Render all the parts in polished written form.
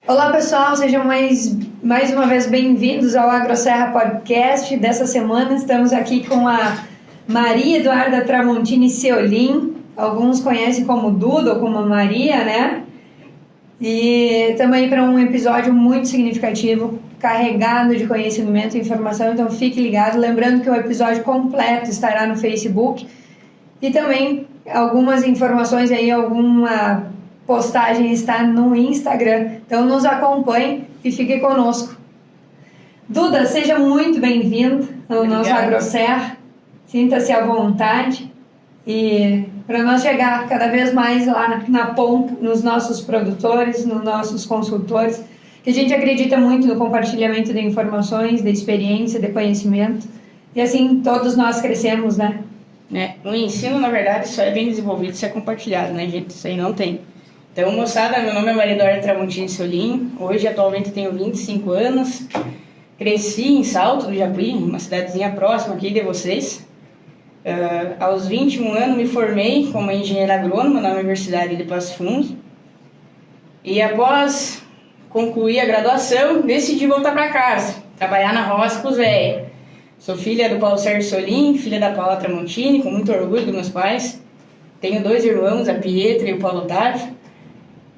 Olá pessoal, sejam mais uma vez bem-vindos ao AgroSerra Podcast. Dessa semana estamos aqui com a Maria Eduarda Tramontini Seolim, alguns conhecem como Duda ou como Maria, né? E estamos aí para um episódio muito significativo, carregado de conhecimento e informação, então fique ligado. Lembrando que o episódio completo estará no Facebook e também algumas informações aí, alguma postagem está no Instagram, então nos acompanhe e fique conosco. Duda, seja muito bem-vindo ao nosso AgroSerra, sinta-se à vontade e para nós chegar cada vez mais lá na ponta, nos nossos produtores, nos nossos consultores, que a gente acredita muito no compartilhamento de informações, de experiência, de conhecimento, e assim todos nós crescemos, né? O ensino, na verdade, só é bem desenvolvido se é compartilhado, né, gente? Isso aí não tem. Então, moçada, meu nome é Maria Eduarda Tramontini Seolim. Hoje, atualmente, tenho 25 anos. Cresci em Salto do Japuí, uma cidadezinha próxima aqui de vocês. Aos 21 anos, me formei como engenheira agrônoma na Universidade de Passo Fundo. E após concluir a graduação, decidi voltar para casa, trabalhar na roça com os velhos. Sou filha do Paulo Sérgio Seolim, filha da Paula Tramontini, com muito orgulho dos meus pais. Tenho 2 irmãos, a Pietra e o Paulo Otávio.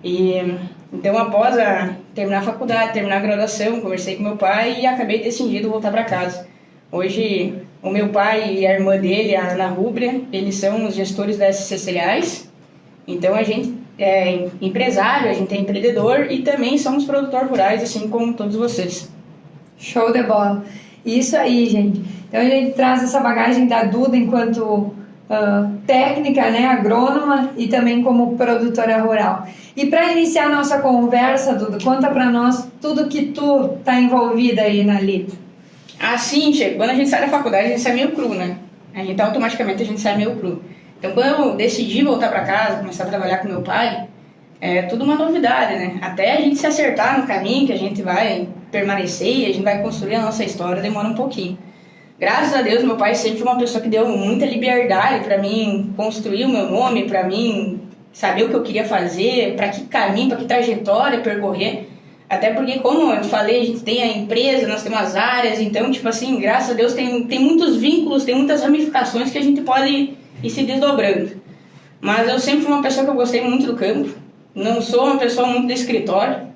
Então, após terminar a faculdade, terminar a graduação, conversei com meu pai e acabei decidindo voltar para casa. Hoje, o meu pai e a irmã dele, a Ana Rúbria, eles são os gestores da SC Cereais. Então, a gente é empresário, a gente é empreendedor e também somos produtores rurais, assim como todos vocês. Show de bola! Isso aí, gente. Então, a gente traz essa bagagem da Duda enquanto técnica, né, agrônoma e também como produtora rural. E para iniciar a nossa conversa, Duda, conta para nós tudo que tu tá envolvida aí na Lida. Assim, quando a gente sai da faculdade, a gente sai meio cru, né? Automaticamente a gente sai meio cru. Então, quando eu decidi voltar para casa, começar a trabalhar com meu pai, é tudo uma novidade, né? Até a gente se acertar no caminho que a gente vai permanecer e a gente vai construir a nossa história, demora um pouquinho. Graças a Deus, meu pai sempre foi uma pessoa que deu muita liberdade para mim construir o meu nome, para mim saber o que eu queria fazer, para que caminho, para que trajetória percorrer. Até porque, como eu falei, a gente tem a empresa, nós temos as áreas, então, graças a Deus, tem muitos vínculos, tem muitas ramificações que a gente pode ir se desdobrando. Mas eu sempre fui uma pessoa que eu gostei muito do campo, não sou uma pessoa muito do escritório,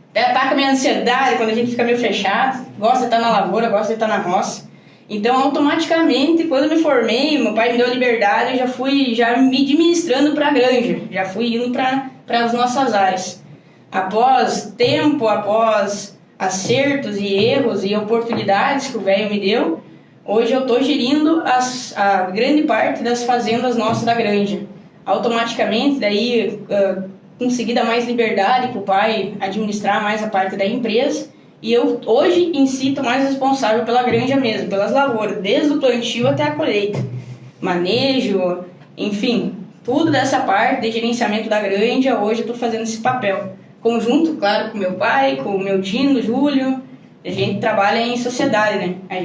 até ataca a minha ansiedade quando a gente fica meio fechado, gosto de estar na lavoura, gosto de estar na roça. Então, automaticamente, quando eu me formei, meu pai me deu a liberdade, eu já fui me administrando para a granja, já fui indo para as nossas áreas. Após tempo, após acertos e erros e oportunidades que o velho me deu, hoje eu estou gerindo a grande parte das fazendas nossas da granja. Automaticamente, daí, consegui dar mais liberdade para o pai administrar mais a parte da empresa. E eu, hoje, em si, estou mais responsável pela granja mesmo, pelas lavouras, desde o plantio até a colheita. Manejo, enfim, tudo dessa parte de gerenciamento da granja, hoje eu estou fazendo esse papel. Conjunto, claro, com meu pai, com o meu tio, o Júlio, a gente trabalha em sociedade, né? A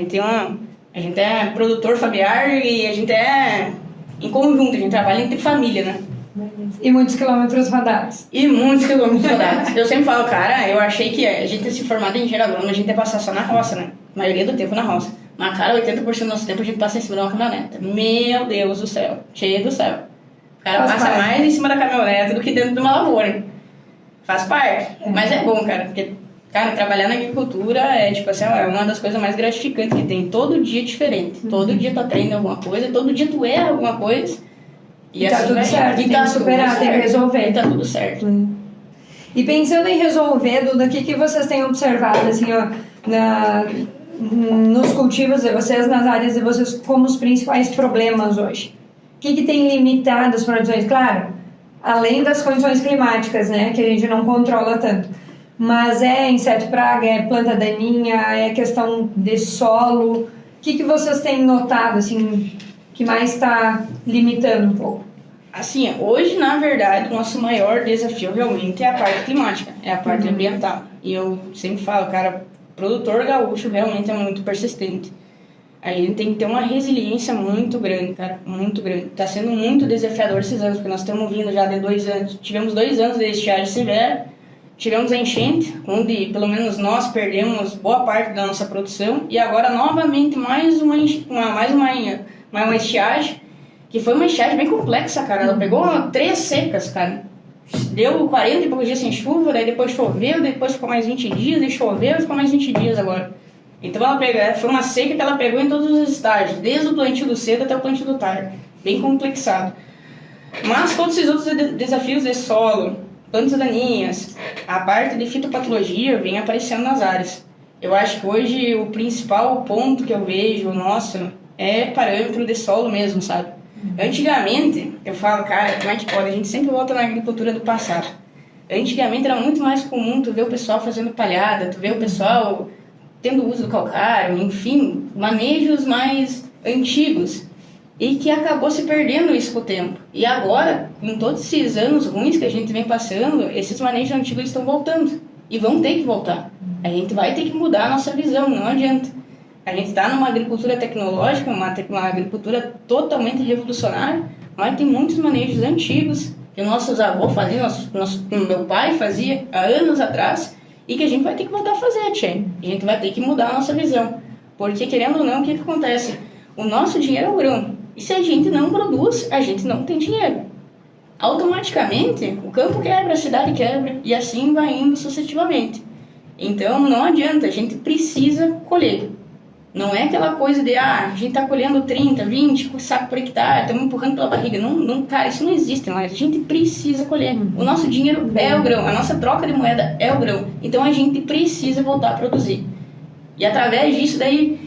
gente é produtor familiar e a gente é em conjunto, a gente trabalha entre família, né? E muitos quilômetros rodados. Eu sempre falo, cara, eu achei que a gente ia se formar em engenheiro agrônomo, a gente ia passar só na roça, né? A maioria do tempo na roça. Mas, cara, 80% do nosso tempo a gente passa em cima de uma caminhonete. Meu Deus do céu, cheio do céu. O cara passa mais em cima da caminhonete do que dentro de uma lavoura. Faz parte. Mas é bom, cara, porque, cara, trabalhar na agricultura é, é uma das coisas mais gratificantes que tem. Todo dia é diferente. Todo dia tu aprende alguma coisa, todo dia tu erra alguma coisa. E tá tudo certo, tem que superar, tem que resolver. E tá tudo certo. E pensando em resolver, Duda, o que vocês têm observado, assim, ó, nos cultivos de vocês, nas áreas de vocês, como os principais problemas hoje? O que tem limitado as produções? Claro, além das condições climáticas, né, que a gente não controla tanto. Mas é inseto praga, é planta daninha, é questão de solo. O que vocês têm notado, assim, que mais está limitando um pouco? Assim, hoje, na verdade, o nosso maior desafio realmente é a parte climática, é a parte ambiental. E eu sempre falo, cara, produtor gaúcho realmente é muito persistente. A gente tem que ter uma resiliência muito grande, cara, muito grande. Tá sendo muito desafiador esses anos, porque nós estamos vindo já de 2 anos. Tivemos 2 anos de estiagem severa, tivemos a enchente, onde pelo menos nós perdemos boa parte da nossa produção, e agora novamente mais uma estiagem, que foi uma estiagem bem complexa, cara. Ela pegou 3 secas, cara. Deu 40 e poucos dias sem chuva, daí depois choveu, depois ficou mais 20 dias, e choveu e ficou mais 20 dias agora. Então foi uma seca que ela pegou em todos os estágios, desde o plantio do cedo até o plantio do tarde. Bem complexado. Mas todos esses outros desafios de solo, plantas daninhas, a parte de fitopatologia vem aparecendo nas áreas. Eu acho que hoje o principal ponto que eu vejo nosso é parâmetro de solo mesmo, sabe? Antigamente, eu falo, cara, como é que pode? A gente sempre volta na agricultura do passado. Antigamente era muito mais comum tu ver o pessoal fazendo palhada, tu ver o pessoal tendo uso do calcário, enfim, manejos mais antigos. E que acabou se perdendo isso com o tempo. E agora, em todos esses anos ruins que a gente vem passando, esses manejos antigos estão voltando. E vão ter que voltar. A gente vai ter que mudar a nossa visão, não adianta. A gente está numa agricultura tecnológica, uma agricultura totalmente revolucionária, mas tem muitos manejos antigos que nossos avós faziam, meu pai fazia há anos atrás, e que a gente vai ter que voltar a fazer, tchê. A gente vai ter que mudar a nossa visão. Porque, querendo ou não, o que acontece? O nosso dinheiro é o grão. E se a gente não produz, a gente não tem dinheiro. Automaticamente, o campo quebra, a cidade quebra, e assim vai indo sucessivamente. Então, não adianta, a gente precisa colher. Não é aquela coisa de, a gente está colhendo 30, 20 sacos por hectare, estamos empurrando pela barriga. Não, cara, isso não existe mais. A gente precisa colher. O nosso dinheiro é o grão, a nossa troca de moeda é o grão. Então, a gente precisa voltar a produzir. E através disso, daí,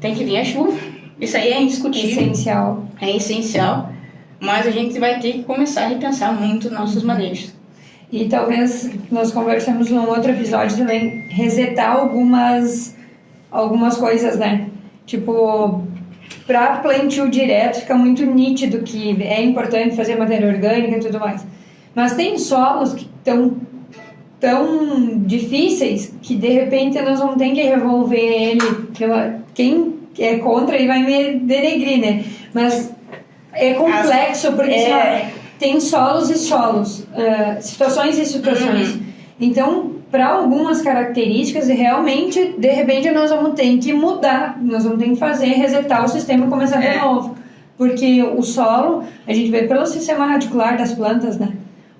tem que vir a chuva. Isso aí é indiscutível. Essencial. É essencial. Mas a gente vai ter que começar a repensar muito nossos manejos. E talvez nós conversamos num outro episódio também, resetar algumas coisas, né? Tipo, para plantio direto fica muito nítido que é importante fazer matéria orgânica e tudo mais. Mas tem solos que estão tão difíceis que de repente nós vamos ter que revolver ele. Quem é contra aí vai me denegrir, né? Mas é complexo porque tem solos e solos, situações e situações. Então, para algumas características, realmente, de repente, nós vamos ter que mudar, nós vamos ter que resetar o sistema e começar de novo. Porque o solo, a gente vê pelo sistema radicular das plantas, né?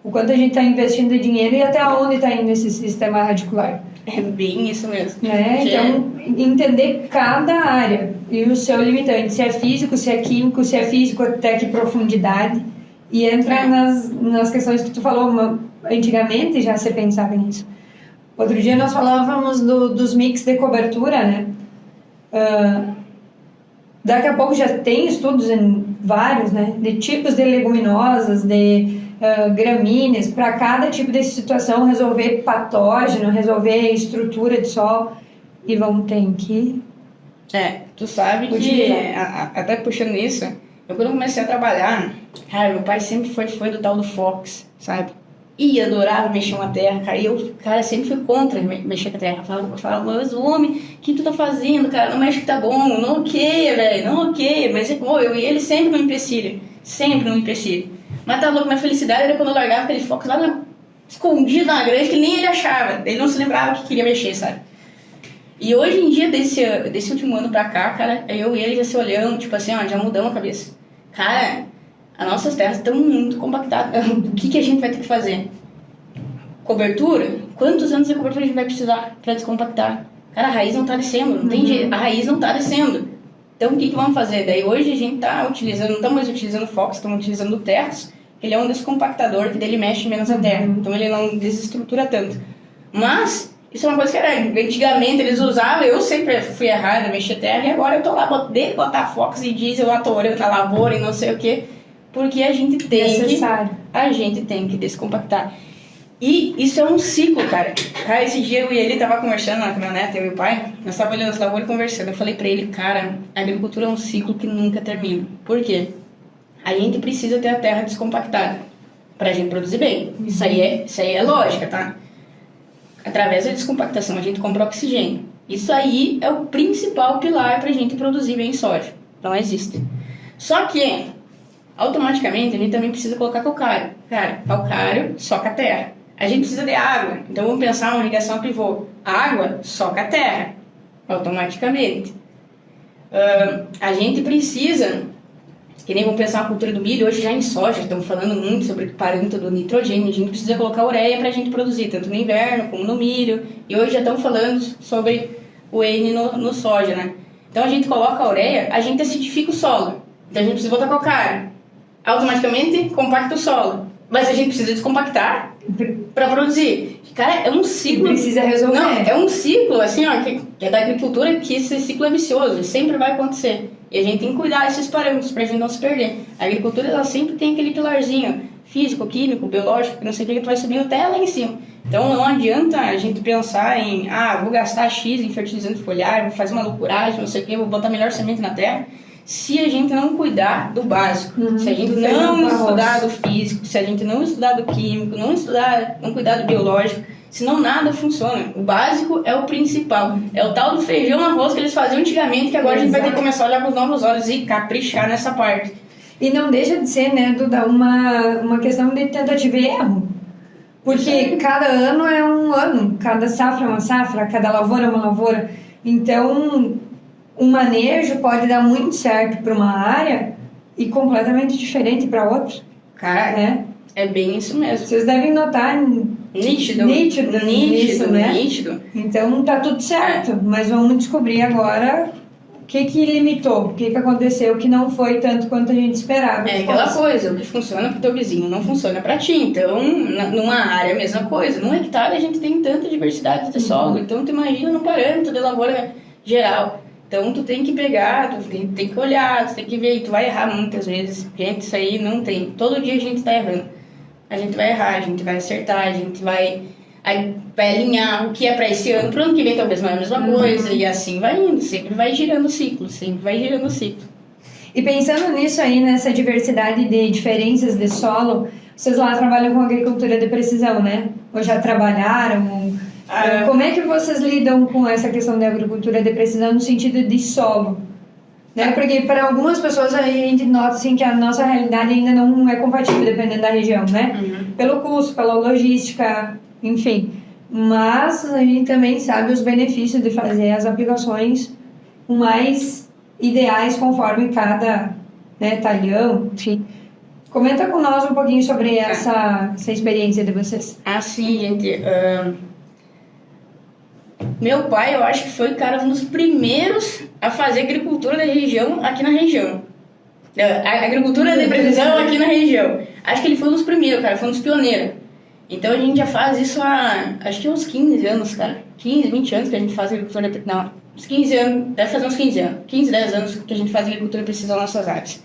O quanto a gente está investindo de dinheiro e até onde está indo esse sistema radicular. É bem isso mesmo. Né? Então, entender cada área e o seu limitante, se é físico, se é químico, se é físico até que profundidade, e entrar nas questões que tu falou, antigamente já se pensava nisso. Outro dia nós falávamos dos mix de cobertura, né? Daqui a pouco já tem estudos em vários, né? De tipos de leguminosas, de gramíneas, para cada tipo de situação resolver patógeno, resolver estrutura de solo, e vão ter que... tu sabe que, até puxando isso, eu quando comecei a trabalhar, cara, meu pai sempre foi do tal do Fox, sabe? E adorava mexer com a terra, cara, e eu, cara, sempre fui contra mexer com a terra. Falava, mas homem, o que tu tá fazendo, cara? Não mexe que tá bom, não ok, velho, não ok. Mas eu e ele sempre não empecilha, Mas tá louco, minha felicidade era quando eu largava aquele Fox lá escondido na grande, que nem ele achava. Ele não se lembrava que queria mexer, sabe? E hoje em dia, desse último ano pra cá, cara, eu e ele já se olhando, tipo assim, já mudamos a cabeça. Cara, as nossas terras estão muito compactadas. O que a gente vai ter que fazer? Cobertura? Quantos anos de cobertura a gente vai precisar para descompactar? Cara, a raiz não tá descendo, não tem jeito. A raiz não tá descendo. Então, o que vamos fazer? Daí, hoje a gente tá utilizando, não estamos mais utilizando o Fox, estamos utilizando o Terras. Ele é um descompactador que dele mexe menos a terra. Então, ele não desestrutura tanto. Mas... isso é uma coisa que era, antigamente eles usavam, eu sempre fui errada, mexer terra, e agora eu tô lá, botar Fox e diesel, atorando na lavoura e não sei o que, porque a gente tem que descompactar. E isso é um ciclo, cara. Esse dia eu e ele tava conversando na caminhonete, eu e o pai, nós tava olhando as lavouras e conversando. Eu falei pra ele, cara, a agricultura é um ciclo que nunca termina. Por quê? a gente precisa ter a terra descompactada para a gente produzir bem. Isso aí é lógica, tá? Através da descompactação a gente compra oxigênio. Isso aí é o principal pilar para a gente produzir bem soja. Não existe. Só que, automaticamente, a gente também precisa colocar calcário. Cara, calcário soca a terra. A gente precisa de água. Então vamos pensar uma irrigação a pivô. A água soca a terra, automaticamente. A gente precisa, que nem vamos pensar a cultura do milho, hoje já em soja, estamos falando muito sobre o parâmetro do nitrogênio, a gente precisa colocar ureia para a gente produzir, tanto no inverno como no milho, e hoje já estamos falando sobre o N no soja, né? Então a gente coloca a ureia, a gente acidifica o solo, então a gente precisa botar calcário, automaticamente compacta o solo, mas a gente precisa descompactar para produzir. Cara, é um ciclo. Precisa resolver. Não, é um ciclo, assim, ó, que é da agricultura, que esse ciclo é vicioso, sempre vai acontecer. E a gente tem que cuidar desses parâmetros pra gente não se perder. A agricultura, ela sempre tem aquele pilarzinho físico, químico, biológico, que não sei o que tu vai subindo até lá em cima. Então não adianta a gente pensar em, vou gastar X em fertilizante foliar, vou fazer uma loucuragem, não sei o que, vou botar melhor semente na terra, se a gente não cuidar do básico, se a gente não estudar do físico, se a gente não estudar do químico, não cuidar do biológico, senão nada funciona. O básico é o principal. É o tal do feijão arroz que eles faziam antigamente, que agora a gente vai ter que começar a olhar com os novos olhos e caprichar nessa parte. E não deixa de ser, né, Duda, uma questão de tentativa e erro. Porque cada ano é um ano, cada safra é uma safra, cada lavoura é uma lavoura. Então, um manejo pode dar muito certo para uma área e completamente diferente para outra. Cara, é bem isso mesmo. Vocês devem notar nítido, né? Nítido. Então tá tudo certo, mas vamos descobrir agora o que limitou, o que aconteceu que não foi tanto quanto a gente esperava. É aquela coisa, o que funciona pro teu vizinho não funciona para ti. Então, numa área é a mesma coisa. Num hectare a gente tem tanta diversidade de solo, então tu imagina no parâmetro de lavoura geral. Então tu tem que pegar, tu tem que olhar, tu tem que ver, e tu vai errar muitas vezes. Gente, isso aí não tem. Todo dia a gente tá errando. A gente vai errar, a gente vai acertar, a gente vai alinhar o que é para esse ano, pro ano que vem talvez não é a mesma coisa, e assim vai indo, sempre vai girando o ciclo. E pensando nisso aí, nessa diversidade de diferenças de solo, vocês lá trabalham com agricultura de precisão, né? Ou já trabalharam? Como é que vocês lidam com essa questão da agricultura de precisão no sentido de solo? Né? Porque para algumas pessoas a gente nota assim, que a nossa realidade ainda não é compatível, dependendo da região, né? Pelo custo, pela logística, enfim. Mas a gente também sabe os benefícios de fazer as aplicações mais ideais conforme cada, né, talhão, enfim. Comenta com nós um pouquinho sobre essa experiência de vocês. Sim, gente. Meu pai, eu acho que foi, cara, um dos primeiros a fazer agricultura da região aqui na região. A agricultura de precisão aqui na região. Acho que ele foi um dos primeiros, cara, foi um dos pioneiros. Então a gente já faz isso há, acho que uns 15 anos, cara. 15, 20 anos que a gente faz agricultura de precisão. Não, uns 15 anos, deve fazer uns 15 anos. 15, 10 anos que a gente faz agricultura de precisão nas nossas áreas.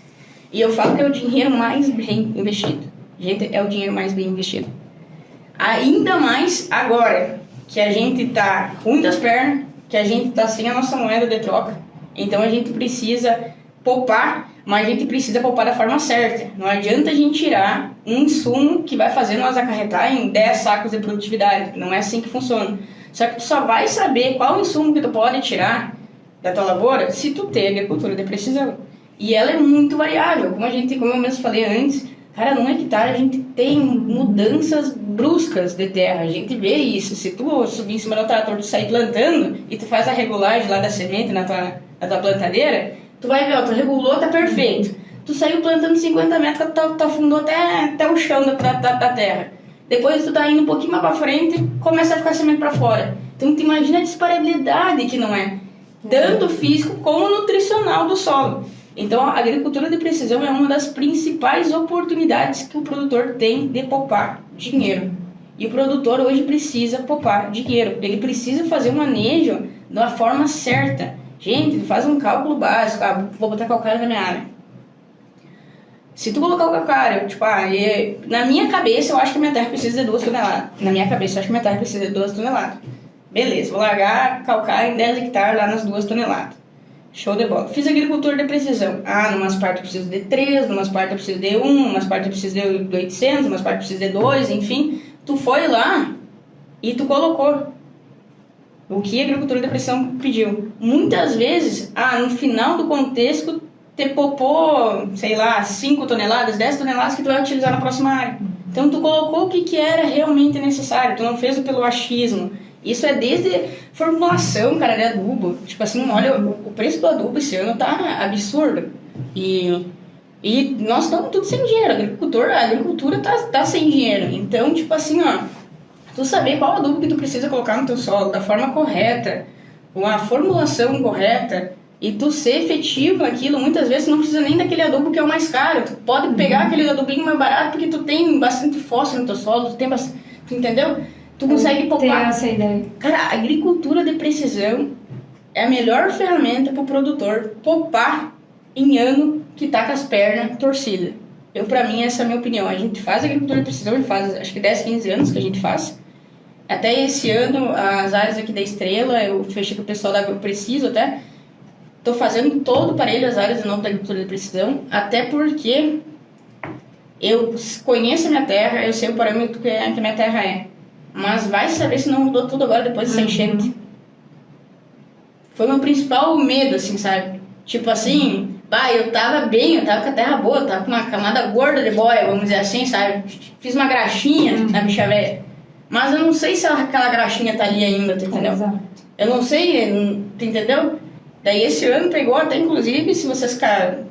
E eu falo que é o dinheiro mais bem investido. Gente, é o dinheiro mais bem investido. Ainda mais agora que a gente tá ruim das pernas, que a gente tá sem a nossa moeda de troca. Então a gente precisa poupar, mas a gente precisa poupar da forma certa. Não adianta a gente tirar um insumo que vai fazer nós acarretar em 10 sacos de produtividade. Não é assim que funciona. Só que tu só vai saber qual insumo que tu pode tirar da tua lavoura se tu ter agricultura de precisão. E ela é muito variável. Como eu mesmo falei antes, cara, num hectare a gente tem mudanças bruscas de terra. A gente vê isso. Se tu subir em cima do trator, tu sair plantando e tu faz a regulagem lá da semente na tua plantadeira, tu vai ver, tu regulou, tá perfeito. Tu saiu plantando 50 metros, tu afundou até o chão da terra. Depois tu tá indo um pouquinho mais pra frente, começa a ficar semente pra fora. Então tu imagina a disparidade que não é. Tanto físico como nutricional do solo. Então a agricultura de precisão é uma das principais oportunidades que o produtor tem de poupar dinheiro. E o produtor hoje precisa poupar dinheiro. Ele precisa fazer um manejo da forma certa. Gente, faz um cálculo básico. Vou botar calcário na minha área. Se tu colocar o calcário, na minha cabeça eu acho que a minha terra precisa de 2 toneladas. Na minha cabeça eu acho que a minha terra precisa de 2 toneladas. Beleza, vou largar calcário em 10 hectares lá nas 2 toneladas. Show de bola. Fiz agricultura de precisão. Numas partes eu preciso de 3, numas partes eu preciso de 1, numas partes eu preciso de 800, numas partes eu preciso de 2, enfim. Tu foi lá e tu colocou o que a agricultura de precisão pediu. Muitas vezes, no final do contexto, te popou, sei lá, 5 toneladas, 10 toneladas que tu vai utilizar na próxima área. Então tu colocou o que era realmente necessário, tu não fez pelo achismo. Isso é desde formulação, cara, de adubo. Tipo assim, olha, o preço do adubo esse ano tá absurdo. E nós estamos tudo sem dinheiro. A agricultura tá sem dinheiro. Então, tipo assim, tu saber qual adubo que tu precisa colocar no teu solo, da forma correta, com a formulação correta, e tu ser efetivo naquilo, muitas vezes tu não precisa nem daquele adubo que é o mais caro. Tu pode pegar aquele adubinho mais barato porque tu tem bastante fósforo no teu solo, tu entendeu? Tu consegue poupar. Essa ideia. Cara, a agricultura de precisão é a melhor ferramenta para o produtor poupar em ano que tá com as pernas torcidas. Pra mim, essa é a minha opinião. A gente faz agricultura de precisão, faz acho que 10, 15 anos que a gente faz. Até esse ano, as áreas aqui da Estrela, eu fechei com o pessoal da Agro Preciso até. Tô fazendo todo para ele as áreas de novo da agricultura de precisão, até porque eu conheço a minha terra, eu sei o parâmetro que a minha terra é. Mas vai saber se não mudou tudo agora depois dessa enchente. Foi o meu principal medo, assim, sabe? Tipo assim, eu tava bem, eu tava com a terra boa, eu tava com uma camada gorda de boia, vamos dizer assim, sabe? Fiz uma graxinha na bicha velha. Mas eu não sei se aquela graxinha tá ali ainda, tu entendeu? Exato. Eu não sei, tu entendeu? Daí esse ano pegou até, inclusive, se vocês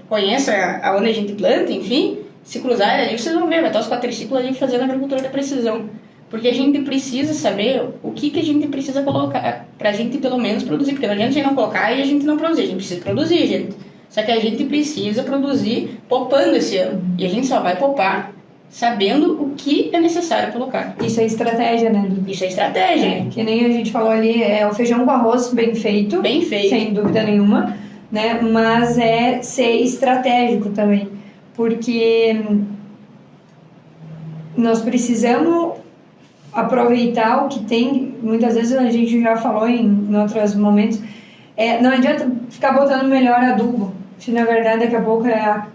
conhecem aonde a gente planta, enfim, se cruzarem ali, vocês vão ver, vai estar os quadriciclos ali fazendo agricultura de precisão. Porque a gente precisa saber o que a gente precisa colocar pra gente pelo menos produzir. Porque não adianta a gente não colocar e a gente não produzir. A gente precisa produzir, gente. Só que a gente precisa produzir poupando esse ano. E a gente só vai poupar sabendo o que é necessário colocar. Isso é estratégia, né? Isso é estratégia. Que nem a gente falou ali, é o feijão com arroz bem feito. Bem feito. Sem dúvida nenhuma, né? Mas é ser estratégico também. Porque nós precisamos aproveitar o que tem. Muitas vezes a gente já falou em outros momentos, não adianta ficar botando melhor adubo, se na verdade daqui a pouco é a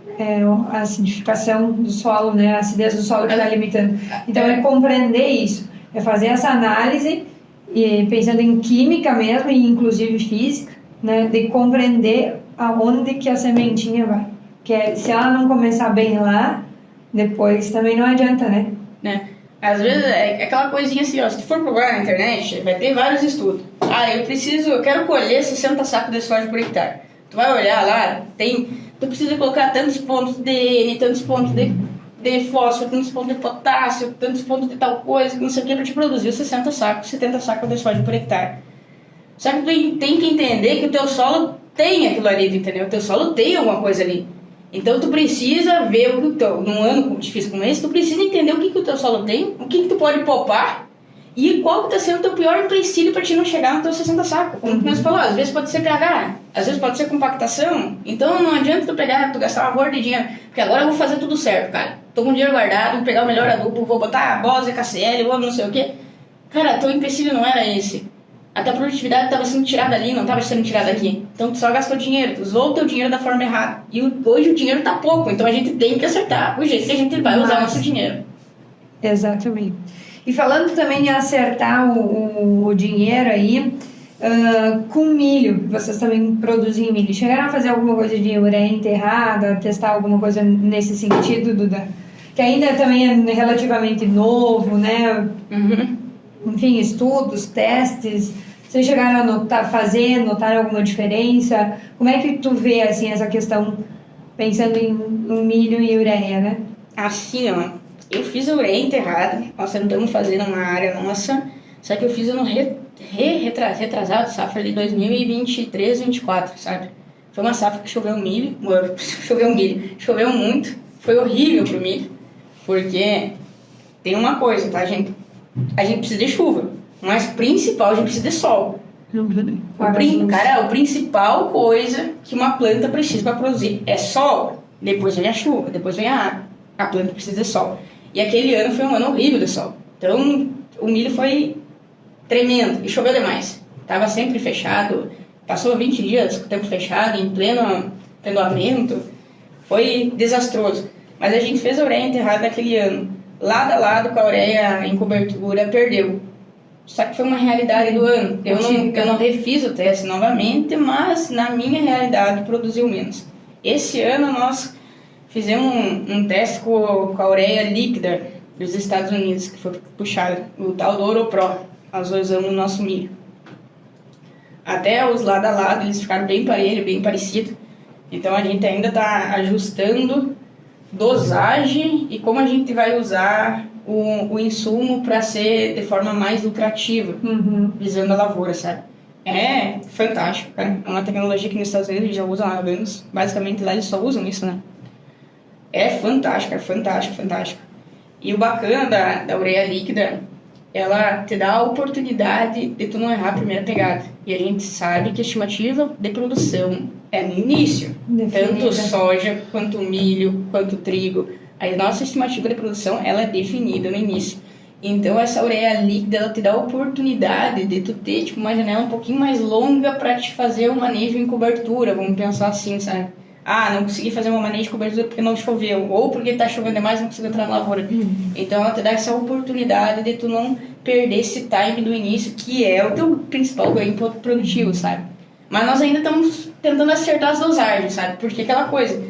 acidificação do solo, né, a acidez do solo que está limitando. Então é compreender isso, é fazer essa análise e pensando em química mesmo e inclusive física, né, de compreender aonde que a sementinha vai, que se ela não começar bem lá, depois também não adianta, né? Às vezes é aquela coisinha assim, se tu for procurar na internet, vai ter vários estudos. Eu quero colher 60 sacos de soja por hectare. Tu vai olhar lá, tu precisa colocar tantos pontos de N, tantos pontos de fósforo, tantos pontos de potássio, tantos pontos de tal coisa, não sei o que, para te produzir 60 sacos, 70 sacos de soja por hectare. Só que tu tem que entender que o teu solo tem aquilo ali, entendeu? O teu solo tem alguma coisa ali. Então tu precisa ver num ano difícil como esse, tu precisa entender o que o teu solo tem, o que tu pode poupar e qual que tá sendo o teu pior empecilho para te não chegar no teu 60 sacos. Como você falou, às vezes pode ser pH, às vezes pode ser compactação. Então não adianta tu gastar uma horda de dinheiro, porque agora eu vou fazer tudo certo, cara. Tô com dinheiro guardado, vou pegar o melhor adubo, vou botar a Bose, KCL, vou não sei o que. Cara, teu empecilho não era esse. A tua produtividade estava sendo tirada ali, não estava sendo tirada aqui. Então tu só gastou dinheiro, tu usou o teu dinheiro da forma errada. E hoje o dinheiro tá pouco, então a gente tem que acertar o jeito que a gente vai usar o nosso dinheiro. Exatamente. E falando também em acertar o dinheiro aí, com milho, vocês também produzem milho. Chegaram a fazer alguma coisa de ureia enterrada, testar alguma coisa nesse sentido, Duda? Que ainda também é relativamente novo, né? Enfim, estudos, testes. Vocês chegaram a notaram alguma diferença? Como é que tu vê, assim, essa questão, pensando em milho e ureia, né? Assim, eu fiz a ureia enterrada, nós estamos fazendo uma área nossa, só que eu fiz no retrasado, safra de 2023, 2024, sabe? Foi uma safra que choveu muito, foi horrível pro milho, porque tem uma coisa, tá, gente? A gente precisa de chuva, mas principal, a gente precisa de sol. A principal coisa que uma planta precisa para produzir é sol. Depois vem a chuva, depois vem a água. A planta precisa de sol. E aquele ano foi um ano horrível de sol. Então, o milho foi tremendo e choveu demais. Tava sempre fechado, Passou 20 dias com o tempo fechado, em pleno aumento, foi desastroso. Mas a gente fez a ureia enterrada naquele ano. Lado a lado com a ureia em cobertura, perdeu. Só que foi uma realidade do ano. Eu não refiz o teste novamente, mas na minha realidade produziu menos. Esse ano nós fizemos um teste com a ureia líquida dos Estados Unidos, que foi puxado, o tal do OroPro. Nós usamos no nosso milho. Até os lado a lado, eles ficaram bem parelhos, bem parecidos. Então a gente ainda está ajustando dosagem e como a gente vai usar o insumo para ser de forma mais lucrativa, visando a lavoura, sabe? É fantástico, cara. É uma tecnologia que nos Estados Unidos eles já usam há anos. Basicamente lá eles só usam isso, né? É fantástico, fantástico. E o bacana da ureia líquida, ela te dá a oportunidade de tu não errar a primeira pegada. E a gente sabe que a estimativa de produção é no início. Tanto soja, quanto milho, quanto trigo. A nossa estimativa de produção, ela é definida no início. Então, essa ureia líquida, ela te dá a oportunidade de tu ter tipo, uma janela um pouquinho mais longa para te fazer o manejo em cobertura. Vamos pensar assim, sabe? Ah, não consegui fazer uma manejo de cobertura porque não choveu. Ou porque tá chovendo demais e não consigo entrar na lavoura. Então, ela te dá essa oportunidade de tu não perder esse time do início, que é o teu principal ganho produtivo, sabe? Mas nós ainda estamos tentando acertar as dosagens, sabe? Porque aquela coisa,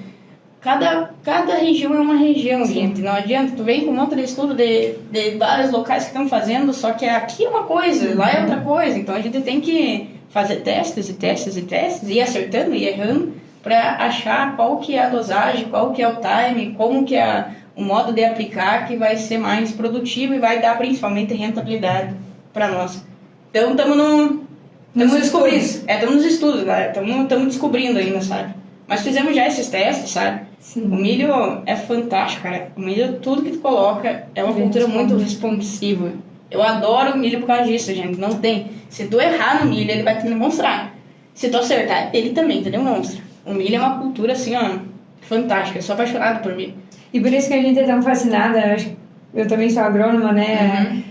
cada região é uma região, gente. Não adianta, tu vem com um monte de estudo de vários locais que estão fazendo, só que aqui é uma coisa, lá é outra coisa. Então a gente tem que fazer testes, ir acertando e errando, para achar qual que é a dosagem, qual que é o time, como que é o modo de aplicar que vai ser mais produtivo e vai dar principalmente rentabilidade para nós. Então estamos descobrindo. Estamos nos estudos, galera. Estamos descobrindo ainda, sabe? Mas fizemos já esses testes, sabe? Sim. O milho é fantástico, cara. O milho, tudo que tu coloca, é uma cultura muito responsiva. Eu adoro o milho por causa disso, gente. Não tem. Se tu errar no milho, ele vai te demonstrar. Se tu acertar, ele também te demonstra. O milho é uma cultura, assim, ó, fantástica. Eu sou apaixonado por milho. E por isso que a gente é tão fascinada. Eu também sou agrônoma, né?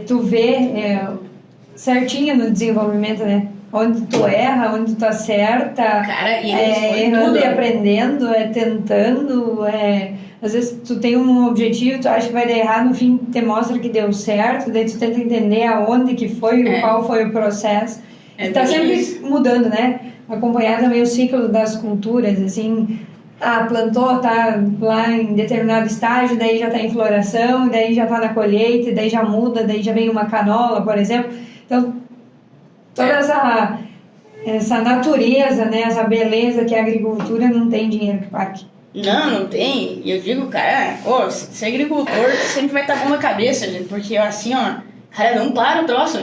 Tu vê certinho no desenvolvimento, né? Onde tu erra, onde tu acerta. Cara, e errando tudo. E aprendendo, tentando. Às vezes tu tem um objetivo, tu acha que vai dar errado, no fim te mostra que deu certo, daí tu tenta entender aonde que foi, qual foi o processo. E tá sempre mudando, né? Acompanhar também o ciclo das culturas, assim, plantou, tá lá em determinado estágio, daí já tá em floração, daí já tá na colheita, daí já muda, daí já vem uma canola, por exemplo. Então, toda essa natureza, né, essa beleza que a agricultura não tem dinheiro que pague. Não tem. E eu digo, cara, ser agricultor sempre vai estar bom na cabeça, gente, porque assim, ó, cara, não para o troço,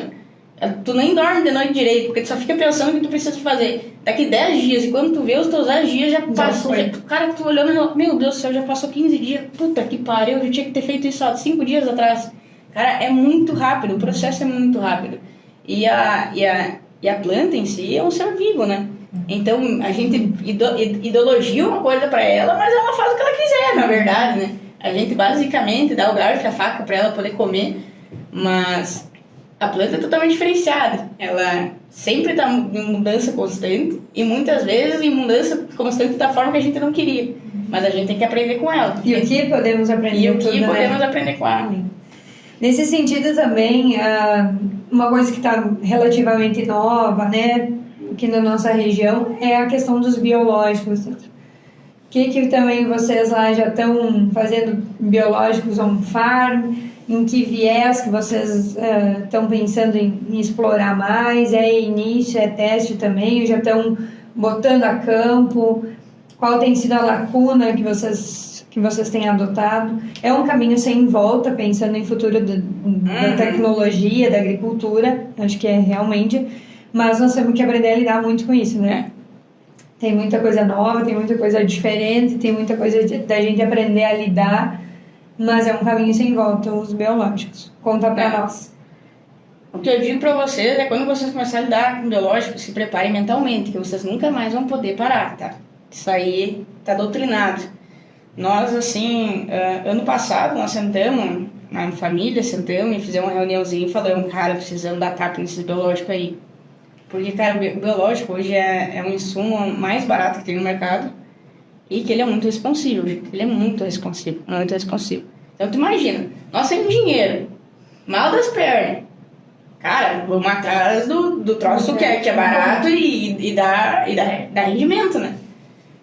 tu nem dorme de noite direito, porque tu só fica pensando o que tu precisa fazer. Daqui 10 dias, e quando tu vê os teus 10 dias, já passou. Cara, tu olhando e falando, meu Deus do céu, já passou 15 dias. Puta que pariu, eu tinha que ter feito isso há 5 dias atrás. Cara, é muito rápido, o processo é muito rápido. E a planta em si é um ser vivo, né? Então, a gente ideologia uma coisa pra ela, mas ela faz o que ela quiser, na verdade, né? A gente basicamente dá o garfo e a faca pra ela poder comer, mas a planta é totalmente diferenciada. Ela sempre está em mudança constante e muitas vezes em mudança constante da forma que a gente não queria. Mas a gente tem que aprender com ela. E o que podemos aprender com ela. Nesse sentido também, uma coisa que está relativamente nova, né, aqui na nossa região, é a questão dos biológicos. O que também vocês lá já estão fazendo biológicos on farm? Em que viés que vocês estão pensando em explorar mais? É início, é teste também? Já estão botando a campo? Qual tem sido a lacuna que vocês têm adotado? É um caminho sem volta, pensando em futuro da tecnologia, da agricultura, acho que é realmente, mas nós temos que aprender a lidar muito com isso, né? Tem muita coisa nova, tem muita coisa diferente, tem muita coisa da gente aprender a lidar, mas é um caminho sem volta, os biológicos. Conta pra nós. O que eu digo pra vocês é quando vocês começarem a lidar com biológicos, se preparem mentalmente, que vocês nunca mais vão poder parar, tá? Isso aí tá doutrinado. Nós, assim, ano passado, nós sentamos, na família, sentamos e fizemos uma reuniãozinha e falamos, cara, precisamos dar capa nesses biológicos aí. Porque, cara, o biológico hoje é um insumo mais barato que tem no mercado e que ele é muito responsivo, gente. Ele é muito responsivo, muito responsivo. Então, tu imagina, nós temos dinheiro, mal das pernas. Cara, vamos atrás do troço que é barato e dá rendimento, né?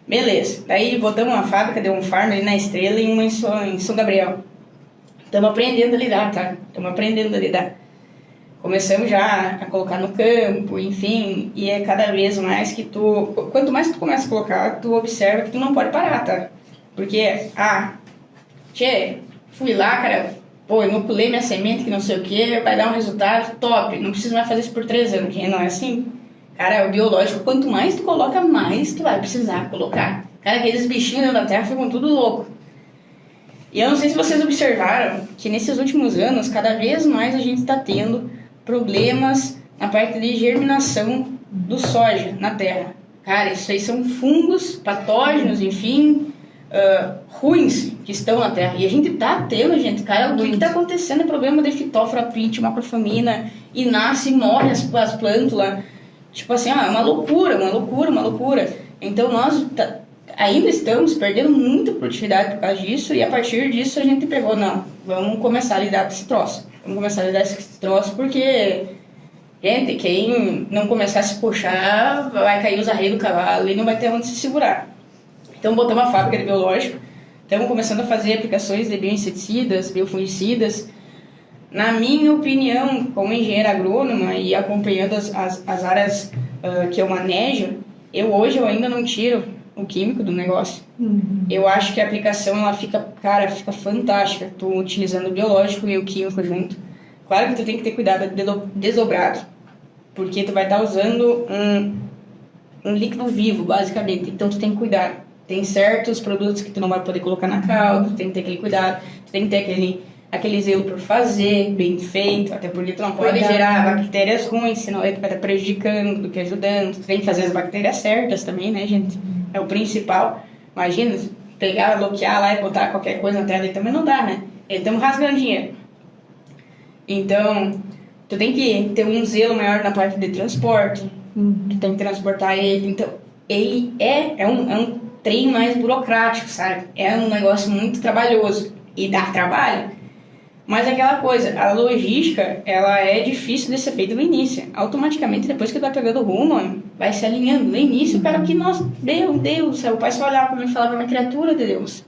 Beleza. Daí botamos uma fábrica de um farm ali na Estrela e uma em São Gabriel. Estamos aprendendo a lidar, tá? Estamos aprendendo a lidar. Começamos já a colocar no campo, enfim, e é cada vez mais que quanto mais tu começa a colocar, tu observa que tu não pode parar, tá? Porque, fui lá, cara, inoculei minha semente, que não sei o que, vai dar um resultado top, não preciso mais fazer isso por 3 anos, que não é assim. Cara, o biológico, quanto mais tu coloca, mais tu vai precisar colocar. Cara, aqueles bichinhos dentro da terra ficam tudo louco. E eu não sei se vocês observaram que nesses últimos anos, cada vez mais a gente está tendo problemas na parte de germinação do soja na terra. Cara, isso aí são fungos, patógenos, enfim, ruins que estão na terra. E a gente tá tendo, gente, cara, o que tá acontecendo é problema de fitófora prit, macrofamina, e nasce e morre as plântulas. Tipo assim, é uma loucura. Então nós ainda estamos perdendo muita produtividade por causa disso, e a partir disso a gente pegou, não, vamos começar a lidar com esse troço. Porque, gente, quem não começar a se puxar, vai cair os arreios do cavalo e não vai ter onde se segurar. Então botamos a fábrica de biológico, estamos começando a fazer aplicações de bioinseticidas, biofungicidas. Na minha opinião, como engenheira agrônoma e acompanhando as áreas que eu manejo, eu ainda não tiro o químico do negócio. Eu acho que a aplicação ela fica fantástica, tu utilizando o biológico e o químico junto. Claro que tu tem que ter cuidado desdobrado, porque tu vai estar usando um líquido vivo, basicamente, então tu tem que cuidar. Tem certos produtos que tu não vai poder colocar na calda, tu tem que ter aquele cuidado, tu tem que ter aquele zelo por fazer, bem feito, até porque tu não pode gerar bactérias ruins, senão ele vai estar prejudicando do que ajudando. Tu tem que fazer as bactérias certas também, né, gente? É o principal. Imagina, pegar, bloquear lá e botar qualquer coisa na terra dele também não dá, né? Estamos rasgando dinheiro. Então, tu tem que ter um zelo maior na parte de transporte, tu tem que transportar ele. Então, ele é um trem mais burocrático, sabe? É um negócio muito trabalhoso e dá trabalho. Mas é aquela coisa, a logística, ela é difícil de ser feita no início. Automaticamente, depois que tu vai pegando o rumo, vai se alinhando. No início, o cara que, nossa, meu Deus, o pai só olhava pra mim e falava, minha criatura de Deus.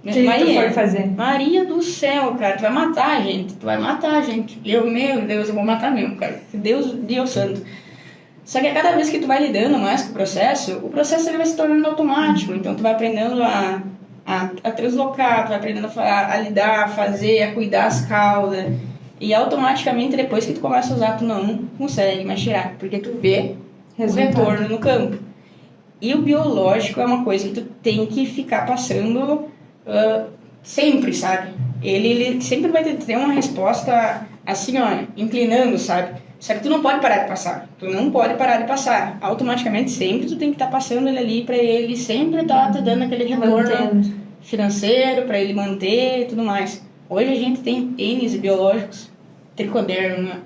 O que tu foi fazer? Maria do céu, cara, tu vai matar a gente. Meu Deus, eu vou matar mesmo, cara. Deus santo. Só que a cada vez que tu vai lidando mais com o processo ele vai se tornando automático. Então, tu vai aprendendo a translocar, tu vai aprendendo a lidar, a fazer, a cuidar as caudas. E automaticamente, depois que tu começa a usar, tu não consegue mais tirar, porque tu vê o retorno no campo. E o biológico é uma coisa que tu tem que ficar passando sempre, sabe? Ele sempre vai ter uma resposta assim, ó, inclinando, sabe? Só que tu não pode parar de passar. Automaticamente, sempre tu tem que estar passando ele ali para ele sempre estar te dando aquele retorno financeiro para ele manter e tudo mais. Hoje a gente tem N biológicos, tricoderma,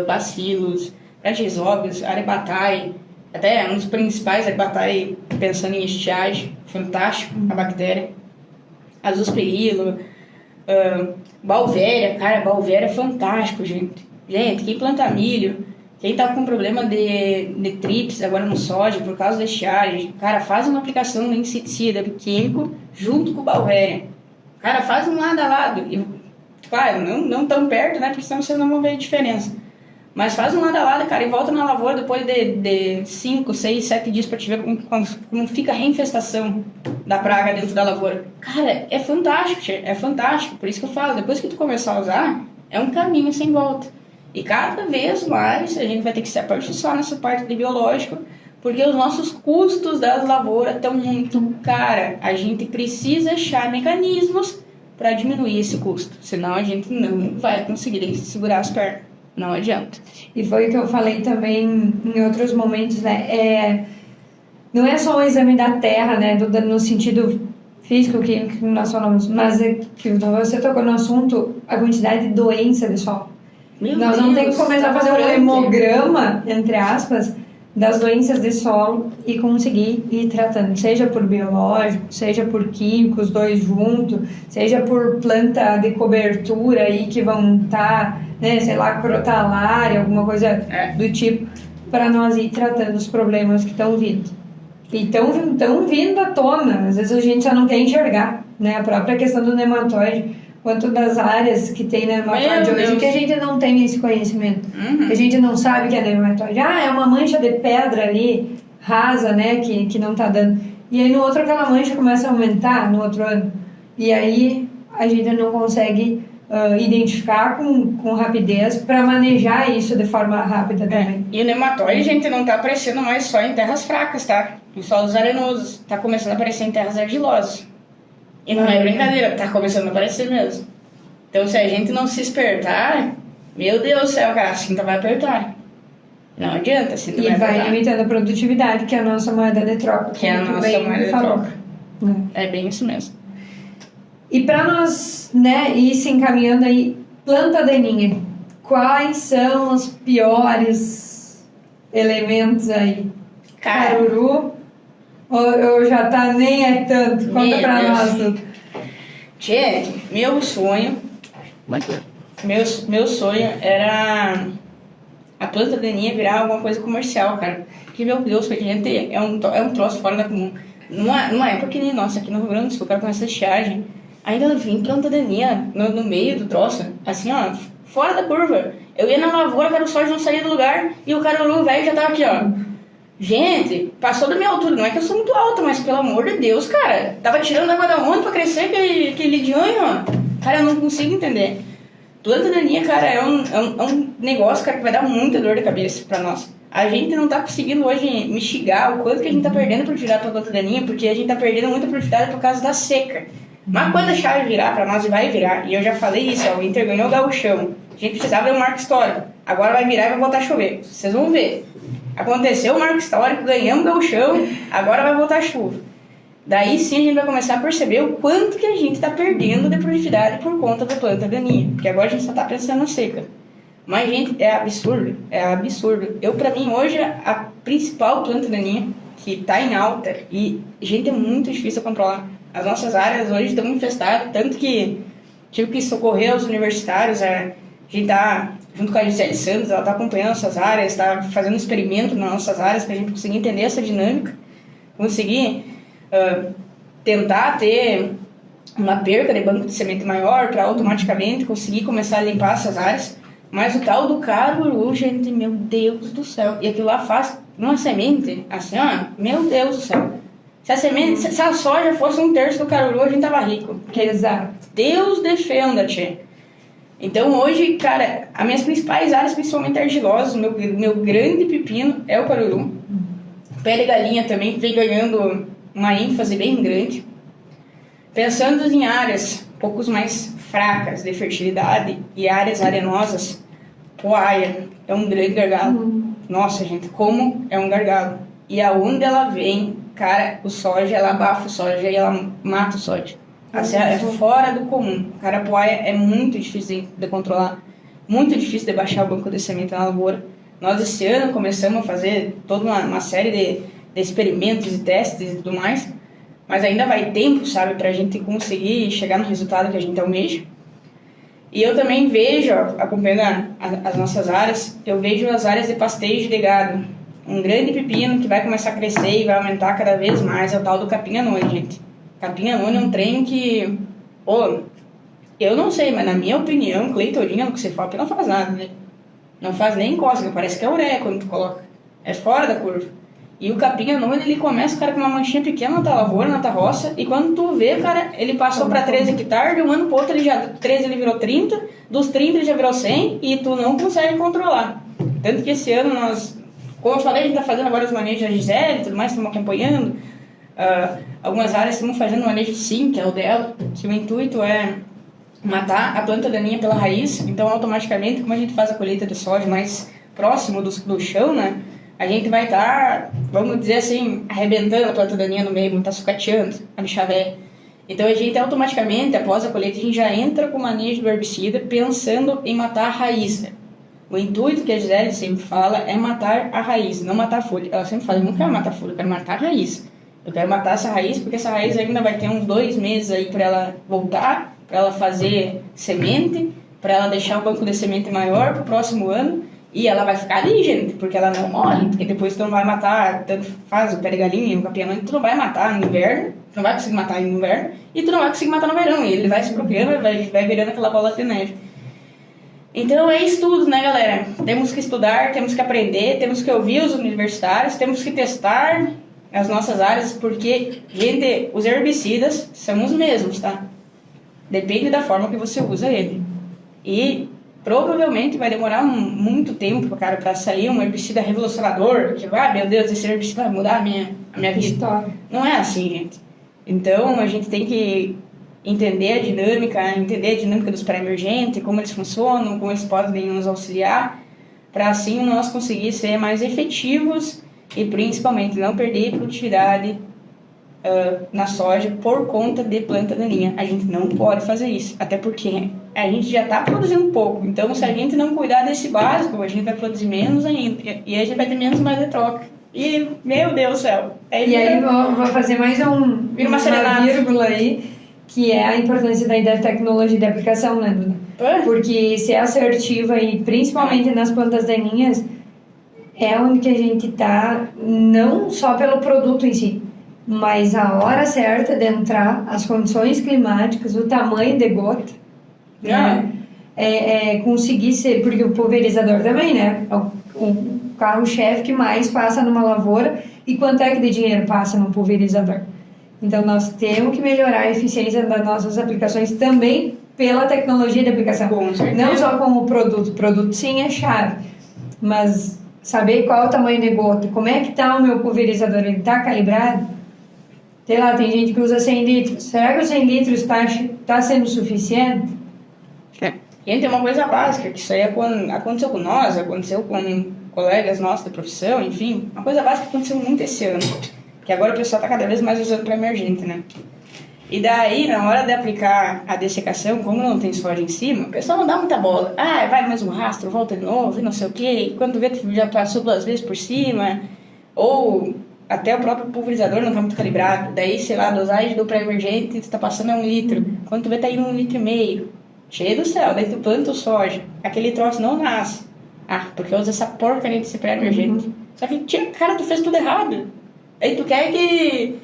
bacilos, brachiosaurus, arabatae, até um dos principais arabatae, pensando em estiagem, fantástico, a bactéria, azosperilo, balvéria, cara, balvéria é fantástico, gente. Gente, quem planta milho, quem tá com problema de trips agora no soja por causa da estiagem, cara, faz uma aplicação de inseticida químico junto com o balvéria. Cara, faz um lado a lado. E, claro, não tão perto, né? Porque senão vocês não vão ver a diferença. Mas faz um lado a lado, cara, e volta na lavoura depois de 5, 6, 7 dias pra te ver como fica a reinfestação da praga dentro da lavoura. Cara, é fantástico. Por isso que eu falo, depois que tu começar a usar, é um caminho sem volta. E cada vez mais a gente vai ter que se aperfeiçoar nessa parte de biológico, porque os nossos custos das lavouras estão muito caros. A gente precisa achar mecanismos para diminuir esse custo, senão a gente não vai conseguir segurar as pernas. Não adianta. E foi o que eu falei também em outros momentos, né? Não é só o exame da terra, né? No sentido físico que nós falamos, mas é que você tocou no assunto, a quantidade de doença do solo. Nós vamos ter que começar a fazer um hemograma, entre aspas, das doenças de solo e conseguir ir tratando, seja por biológico, seja por químico, os dois juntos, seja por planta de cobertura aí que vão estar, né, sei lá, crotalária, alguma coisa do tipo, para nós ir tratando os problemas que estão vindo. E estão vindo à tona, às vezes a gente já não quer enxergar, né, a própria questão do nematóide, quanto das áreas que tem nematóide hoje, que a gente não tem esse conhecimento. Que a gente não sabe que é nematóide. É uma mancha de pedra ali, rasa, né, que não tá dando. E aí no outro aquela mancha começa a aumentar, no outro ano. E aí a gente não consegue identificar com rapidez para manejar isso de forma rápida também. E o nematóide, gente, não tá aparecendo mais só em terras fracas, tá? Em solos arenosos. Tá começando a aparecer em terras argilosas. E não é brincadeira, tá começando a aparecer mesmo. Então, se a gente não se espertar, meu Deus do céu, cara, a cinta vai apertar. Não adianta, a cinta vai apertar. E vai limitando a produtividade, que é a nossa moeda de troca. Que é a nossa moeda de troca. É bem isso mesmo. E para nós, né, ir se encaminhando aí, planta daninha, quais são os piores elementos aí? Caruru? Ou já tá nem é tanto? Conta pra nós. Tchê, meu sonho era a planta daninha virar alguma coisa comercial, cara. Porque, meu Deus, a gente é um troço fora da comum. Numa época que nem nossa, aqui no Rio Grande do Sul, o cara começa a estiagem, ainda vim planta daninha no meio do troço, assim, ó, fora da curva. Eu ia na lavoura, cara, o soja não saía do lugar e o caruru velho já tava aqui, ó. Gente, passou da minha altura, não é que eu sou muito alta, mas pelo amor de Deus, cara, tava tirando água da onde pra crescer aquele lidionho, ó. Cara, eu não consigo entender. Planta daninha, cara, é um negócio, cara, que vai dar muita dor de cabeça pra nós. A gente não tá conseguindo hoje mitigar o quanto que a gente tá perdendo produtividade pra planta daninha, porque a gente tá perdendo muita produtividade por causa da seca. Mas quando a chave virar pra nós, vai virar, e eu já falei isso, ó, o Inter ganhou o gauchão. A gente precisava de um marco histórico. Agora vai virar e vai voltar a chover. Vocês vão ver. Aconteceu o marco histórico, ganhamos o gauchão, agora vai voltar a chuva. Daí sim a gente vai começar a perceber o quanto que a gente está perdendo de produtividade por conta da planta daninha. Porque agora a gente só está pensando na seca. Mas, gente, é absurdo. Pra mim, hoje, a principal planta daninha que está em alta e, gente, é muito difícil de controlar. As nossas áreas hoje estão infestadas, tanto que tive que socorrer os universitários. A gente está junto com a Gisele Santos, ela está acompanhando essas áreas, está fazendo experimento nas nossas áreas para a gente conseguir entender essa dinâmica, conseguir tentar ter uma perca de banco de semente maior para automaticamente conseguir começar a limpar essas áreas. Mas o tal do caruru, gente, meu Deus do céu, e aquilo lá faz uma semente, assim, ó, meu Deus do céu. Se a soja fosse 1/3 do caruru, a gente tava rico. Exato. Deus defenda, tchê. Então hoje, cara, as minhas principais áreas, principalmente argilosas, meu grande pepino é o caruru. Pé de galinha também vem ganhando uma ênfase bem grande. Pensando em áreas um pouco mais fracas de fertilidade e áreas arenosas, poaia é um grande gargalo. Nossa, gente, como é um gargalo. E aonde ela vem, cara, o soja, ela abafa o soja e ela mata o soja. Assim, é fora do comum. Cara, a poaia é muito difícil de controlar, muito difícil de baixar o banco de semente na lavoura. Nós, esse ano, começamos a fazer toda uma série de experimentos e testes e tudo mais, mas ainda vai tempo, sabe, pra gente conseguir chegar no resultado que a gente almeja. E eu também vejo, acompanhando as nossas áreas, eu vejo as áreas de pastejo de gado. Um grande pepino que vai começar a crescer e vai aumentar cada vez mais é o tal do capim-anone, gente. Capim-anone é um trem que, eu não sei, mas na minha opinião, cleitorinha no que você fala, não faz nada, né? Não faz nem cócega, parece que é ureia quando tu coloca. É fora da curva. E o capim-anone, ele começa, cara, com uma manchinha pequena na tua lavoura, na tua roça, e quando tu vê, cara, ele passou para 13 hectares, de um ano pro outro, 13 ele virou 30, dos 30 ele já virou 100, e tu não consegue controlar. Tanto que esse ano nós, como eu falei, a gente tá fazendo agora os manejos da Gisele e tudo mais, estamos acompanhando. Algumas áreas estamos fazendo manejo sim, que é o dela, que o intuito é matar a planta daninha pela raiz. Então, automaticamente, como a gente faz a colheita de soja mais próximo do chão, né, a gente vai estar, vamos dizer assim, arrebentando a planta daninha no meio, tá sucateando a bicha velha. Então, a gente automaticamente, após a colheita, a gente já entra com o manejo do herbicida pensando em matar a raiz, né? O intuito que a Gisele sempre fala é matar a raiz, não matar a folha. Ela sempre fala, eu não quero matar a folha, eu quero matar a raiz. Eu quero matar essa raiz porque essa raiz ainda vai ter uns 2 meses aí para ela voltar, para ela fazer semente, para ela deixar o banco de semente maior para o próximo ano. E ela vai ficar ali, gente, porque ela não morre, porque depois tu não vai matar, tanto faz o pé de galinha e o capim, tu não vai matar no inverno, tu não vai conseguir matar no inverno, e tu não vai conseguir matar no verão, e ele vai se procriando, vai virando aquela bola de neve. Então é isso tudo, né, galera? Temos que estudar, temos que aprender, temos que ouvir os universitários, temos que testar as nossas áreas, porque, gente, os herbicidas são os mesmos, tá? Depende da forma que você usa ele. E provavelmente vai demorar muito tempo, cara, para sair um herbicida revolucionador, que vai, meu Deus, esse herbicida vai mudar a minha vida. História. Não é assim, gente. Então, a gente tem que entender a dinâmica dos pré-emergentes, como eles funcionam, como eles podem nos auxiliar, para assim nós conseguir ser mais efetivos e principalmente não perder produtividade na soja por conta de planta daninha. A gente não pode fazer isso, até porque a gente já está produzindo pouco. Então, se a gente não cuidar desse básico, a gente vai produzir menos ainda, e a gente vai ter menos moeda de troca. E, meu Deus do céu. E aí vou fazer mais uma vírgula aí, que é a importância da tecnologia de aplicação, né, Duda? Porque ser assertiva e principalmente nas plantas daninhas é onde que a gente está, não só pelo produto em si, mas a hora certa de entrar, as condições climáticas, o tamanho de gota, né? Conseguir ser, porque o pulverizador também, né? O carro-chefe que mais passa numa lavoura, e quanto é que de dinheiro passa num pulverizador? Então, nós temos que melhorar a eficiência das nossas aplicações também pela tecnologia de aplicação. Não só com o produto sim é chave, mas saber qual é o tamanho de gota, como é que está o meu pulverizador, ele está calibrado? Sei lá, tem gente que usa 100 litros. Será que os 100 litros está sendo suficiente? Gente, tem uma coisa básica, que isso aí aconteceu com nós, aconteceu com colegas nossos de profissão, enfim. Uma coisa básica que aconteceu muito esse ano, que agora o pessoal está cada vez mais usando para emergente, né? E daí, na hora de aplicar a dessecação, como não tem soja em cima, o pessoal não dá muita bola. Ah, vai mais um rastro, volta de novo, e não sei o quê. Quando vê, já passou 2 vezes por cima. Ou até o próprio pulverizador não está muito calibrado. Daí, sei lá, a dosagem do pré-emergente está passando a 1 litro. Quando tu vê, tá indo 1,5 litro. Cheio do céu, daí tu planta o soja. Aquele troço não nasce. Ah, porque eu uso essa porcaria desse pré-emergente. Só que, cara, tu fez tudo errado. Aí tu quer que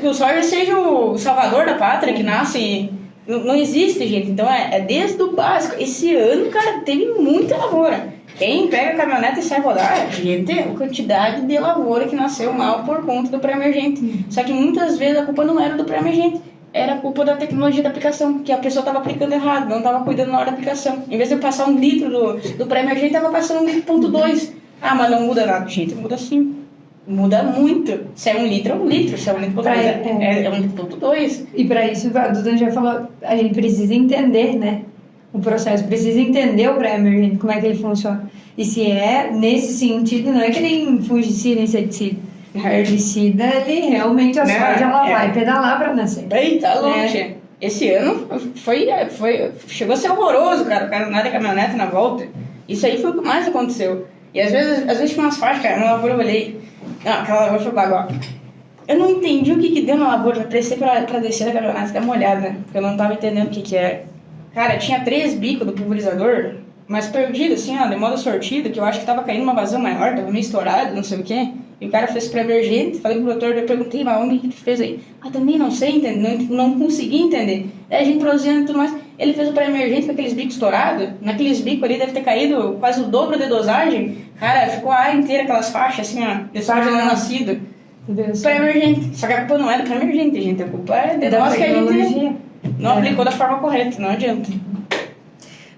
o soja seja o salvador da pátria, que nasce... Não existe, gente. Então, é desde o básico. Esse ano, cara, teve muita lavoura. Quem pega a caminhonete e sai rodar, gente, a quantidade de lavoura que nasceu mal por conta do pré-emergente. Só que muitas vezes a culpa não era do pré-emergente. Era a culpa da tecnologia da aplicação, que a pessoa estava aplicando errado, não estava cuidando na hora da aplicação. Em vez de eu passar 1 litro do pré-emergente, estava passando 1,2 litro. Ah, mas não muda nada, gente. Muda sim. Muda muito. Se é 1 litro, é 1 litro. Se é 1,2 litro, é 1,2 litro. E para isso, a Duda já falou, a gente precisa entender, né? O processo, precisa entender o pré-emergente, como é que ele funciona. E se é nesse sentido, não é que nem fungicida, inseticida. Herbicida, ele realmente a soja ela vai pedalar para nascer. Bem, tá longe. Esse ano chegou a ser horroroso, cara. O cara nada de caminhonete na volta. Isso aí foi o que mais aconteceu. E às vezes tinha umas faixas, cara, na lavoura eu olhei. Não, aquela lavoura foi bagual. Eu não entendi o que deu na lavoura, pra descer da caminhonete, dar uma olhada, porque eu não tava entendendo o que era. Cara, tinha 3 bicos do pulverizador, mas perdido, assim, ó, de modo sortido, que eu acho que tava caindo uma vazão maior, tava meio estourado, não sei o quê. E o cara fez pré-emergente, falei pro doutor, eu perguntei, mas onde que ele fez aí? Ah, também não sei entender, não consegui entender. Daí a gente produzindo e tudo mais, ele fez o pré-emergente com aqueles bicos estourados, naqueles bicos ali deve ter caído quase o dobro de dosagem. Cara, ficou a área inteira, aquelas faixas, assim, ó, de soja não nascido. Pré-emergente. Só que a culpa não é do pré-emergente, gente, a culpa é de nós que a gente não aplicou da forma correta, não adianta.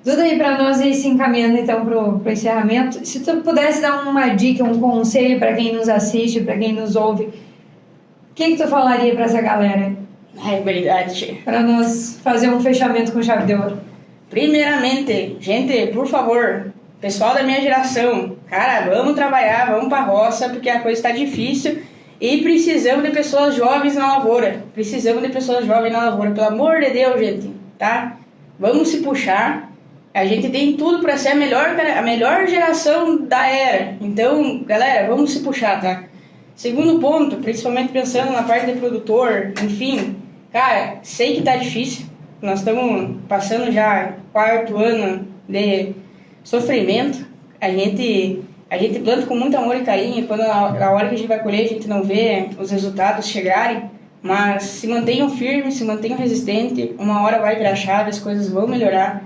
Tudo aí para nós ir se encaminhando então pro encerramento. Se tu pudesse dar uma dica, um conselho para quem nos assiste, para quem nos ouve, o que tu falaria para essa galera? É verdade. Para nós fazer um fechamento com chave de ouro. Primeiramente, gente, por favor, pessoal da minha geração, cara, vamos trabalhar, vamos pra roça, porque a coisa está difícil e precisamos de pessoas jovens na lavoura. Precisamos de pessoas jovens na lavoura, pelo amor de Deus, gente, tá? Vamos se puxar. A gente tem tudo para ser a melhor geração da era. Então, galera, vamos se puxar, tá? Segundo ponto, principalmente pensando na parte de produtor, enfim, cara, sei que tá difícil. Nós estamos passando já 4º ano de sofrimento. A gente planta com muito amor e carinho. Quando a hora que a gente vai colher, a gente não vê os resultados chegarem. Mas se mantenham firmes, se mantenham resistentes. Uma hora vai virar chave, as coisas vão melhorar.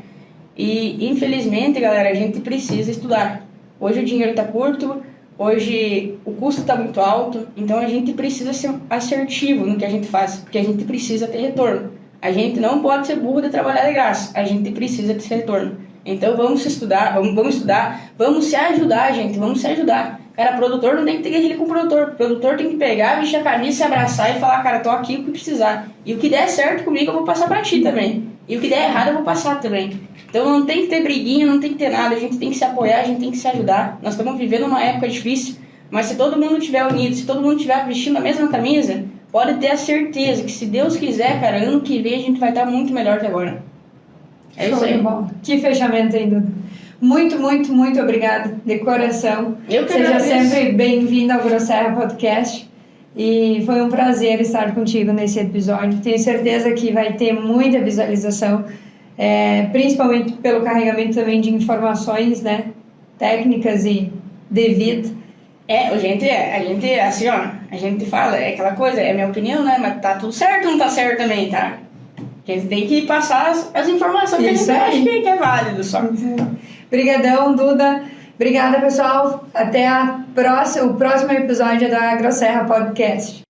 E, infelizmente, galera, a gente precisa estudar. Hoje o dinheiro está curto, hoje o custo está muito alto, então a gente precisa ser assertivo no que a gente faz, porque a gente precisa ter retorno. A gente não pode ser burro de trabalhar de graça, a gente precisa ter retorno. Então vamos estudar, vamos estudar, vamos se ajudar, gente, vamos se ajudar. Cara, produtor não tem que ter guerrilha com produtor tem que pegar, vestir a camisa, se abraçar e falar, cara, tô aqui o que precisar. E o que der certo comigo eu vou passar pra ti também. E o que der errado eu vou passar também. Então não tem que ter briguinha, não tem que ter nada, a gente tem que se apoiar, a gente tem que se ajudar. Nós estamos vivendo uma época difícil, mas se todo mundo estiver unido, se todo mundo estiver vestindo a mesma camisa, pode ter a certeza que se Deus quiser, cara, ano que vem a gente vai estar muito melhor que agora. É isso aí. Bom. Que fechamento aí, Duda. Muito, muito, muito obrigada, de coração. Seja sempre bem-vindo ao Grosserra Podcast. E foi um prazer estar contigo nesse episódio. Tenho certeza que vai ter muita visualização, principalmente pelo carregamento também de informações, né, técnicas e devido. A gente assim, ó, a gente fala, é aquela coisa, é minha opinião, né, mas tá tudo certo ou não tá certo também, tá? A gente tem que passar as informações que a gente acha que é válido só. Obrigadão, Duda. Obrigada, pessoal. Até o próximo episódio da Grosserra Podcast.